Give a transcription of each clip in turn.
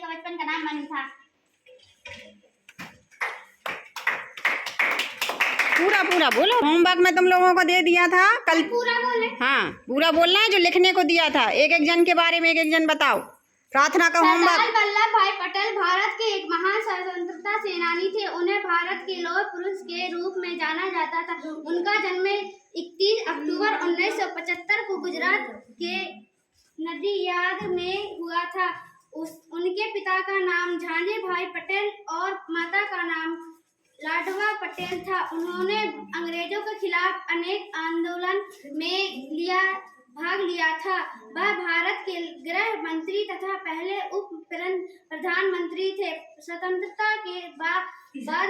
इसका बचपन का नाम मनु था। पूरा पूरा बोलो। होमवर्क में तुम लोगों को दे दिया था कल। पूरा बोले? हाँ पूरा बोलना है जो लिखने को दिया था। एक एक जन के बारे में एक एक जन बताओ। प्रार्थना का होमवर्क। सरदार वल्लभ भाई पटेल भारत के एक महान स्वतंत्रता सेनानी थे। उन्हें भारत के लौह पुरुष के रूप में जाना जाता था। उनका जन्म 31 अक्टूबर 1975 को गुजरात के नडियाद में हुआ था। उनके पिता का नाम झांझे भाई पटेल और माता का नाम लाडवा पटेल था। उन्होंने अंग्रेजों के खिलाफ अनेक आंदोलन में भाग लिया था। वह भारत के गृह मंत्री तथा पहले उप प्रधानमंत्री थे। स्वतंत्रता के बाद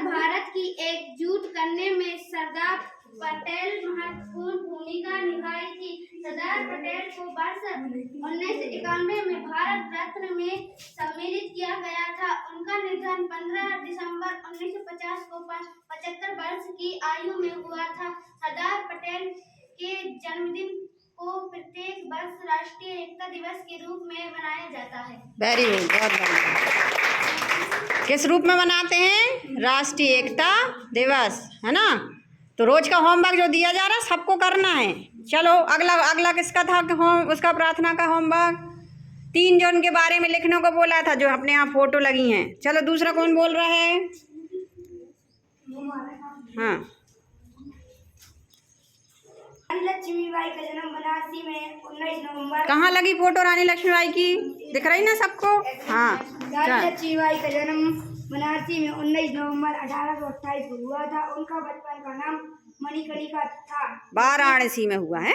भारत की एकजुट करने में सरदार पटेल महत्वपूर्ण भूमिका निभाई थी। सरदार पटेल को वर्ष 1991 में भारत रत्न में सम्मानित किया गया था। उनका निधन 15 दिसंबर 1950 को 75 वर्ष की आयु में हुआ था। सरदार पटेल के जन्मदिन को प्रत्येक वर्ष राष्ट्रीय एकता दिवस के रूप में मनाया जाता है। वेरी गुड, बहुत बढ़िया। किस रूप में मनाते हैं? राष्ट्रीय एकता दिवस, है ना। तो रोज का होमवर्क जो दिया जा रहा है सबको करना है। चलो अगला किसका था उसका प्रार्थना का होमवर्क? 3 जन के बारे में लिखने को बोला था जो अपने यहाँ फोटो लगी हैं। चलो दूसरा कौन बोल रहा है? हाँ। रानी लक्ष्मीबाई का जन्म बनारसी में 19 नवंबर। कहाँ लगी फोटो रानी लक्ष्मीबाई की? दिख रही ना सबको? हाँ। रानी लक्ष्मीबाई का जन्म बनारसी में 19 नवंबर 1828 को हुआ था। उनका बचपन का नाम मणिकर्णिका था। वाराणसी में हुआ है।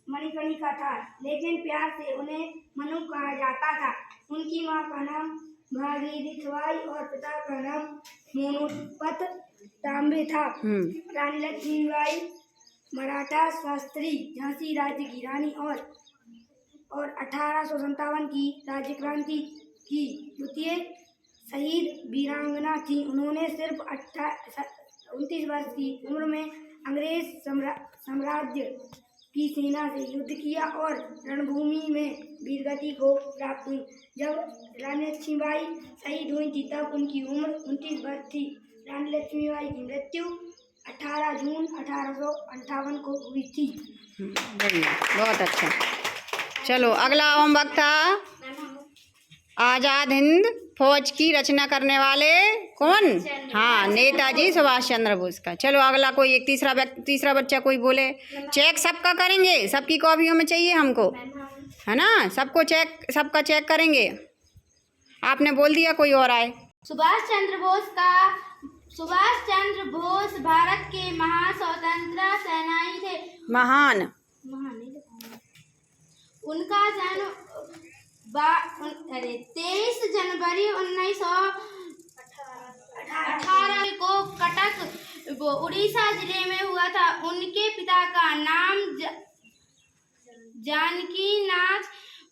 मणिकर्णिका था, लेकिन प्यार से उन्हें मनु कहा जाता था। उनकी माँ का नाम भागीरथीबाई और पिता का नाम मोनूपत तांबे था। रानी लक्ष्मीबाई मराठा शास्त्री झांसी राज्य की रानी और 1857 की राज्य क्रांति की द्वितीय शहीद वीरांगना थी। उन्होंने सिर्फ 29 वर्ष की उम्र में अंग्रेज साम्राज्य की सेना से युद्ध किया और रणभूमि में वीरगति को प्राप्त हुई। जब रानी लक्ष्मीबाई शहीद हुई थी तब उनकी उम्र 29 वर्ष थी। रानी लक्ष्मीबाई की मृत्यु 18 जून 1858 को हुई थी। बढ़िया, बहुत अच्छा। चलो अगला होमवर्क था आज़ाद हिंद फौज की रचना करने वाले कौन? हाँ, नेताजी सुभाष चंद्र बोस का। चलो अगला कोई एक तीसरा बच्चा कोई बोले। चेक सबका करेंगे, सबकी कॉपियों में चाहिए हमको, है ना। सबका चेक करेंगे। आपने बोल दिया, कोई और आए। सुभाष चंद्र बोस भारत के महान स्वतंत्रता सेनानी थे। महान उनका जन्म 23 जनवरी 1918 को कटक उड़ीसा जिले में हुआ था। उनके पिता का नाम जानकी नाथ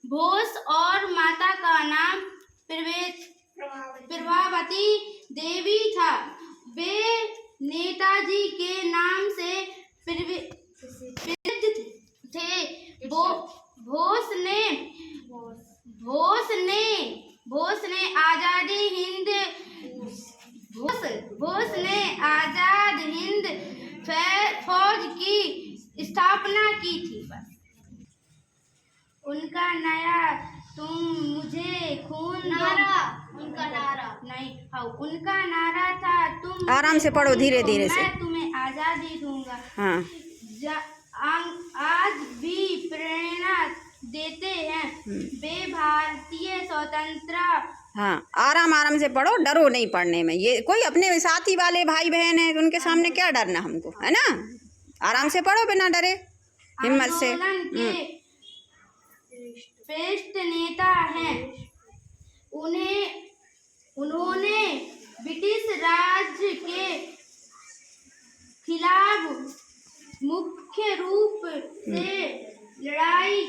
बोस और माता का नाम प्रभावती देवी था। वे नेताजी के नाम से प्रसिद्ध थे। बोस ने आजाद हिंद फौज की स्थापना की थी। उनका नारा तुम मुझे खून उनका नारा था तुम। आराम से पढ़ो, धीरे धीरे से। मैं तुम्हें आजादी दूंगा। हाँ। आज भी प्रेरणा देते हैं। वे भारतीय स्वतंत्रता। हाँ, आराम से पढ़ो, डरो नहीं पढ़ने में। ये कोई अपने साथी वाले भाई बहन है उनके सामने क्या डरना हमको, है ना। आराम से पढ़ो बिना डरे, हिम्मत से। श्रेष्ठ नेता हैं। उन्होंने ब्रिटिश राज के खिलाफ मुख्य रूप से लड़ाई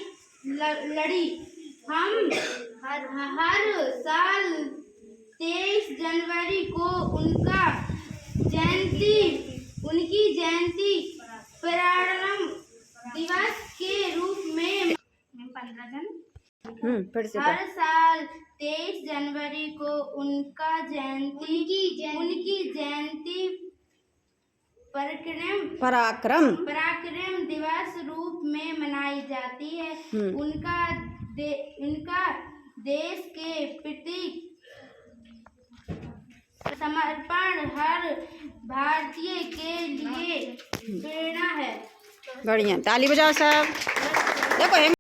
लड़ी। हम हर साल 23 जनवरी को उनकी जयंती प्रारंभ दिवस के रूप में 15 दिन हर साल 23 जनवरी को उनकी जयंती पराक्रम दिवस रूप में मनाई जाती है। उनका देश के प्रति समर्पण हर भारतीय के लिए प्रेरणा है। बढ़िया, ताली बजाओ सब। देखो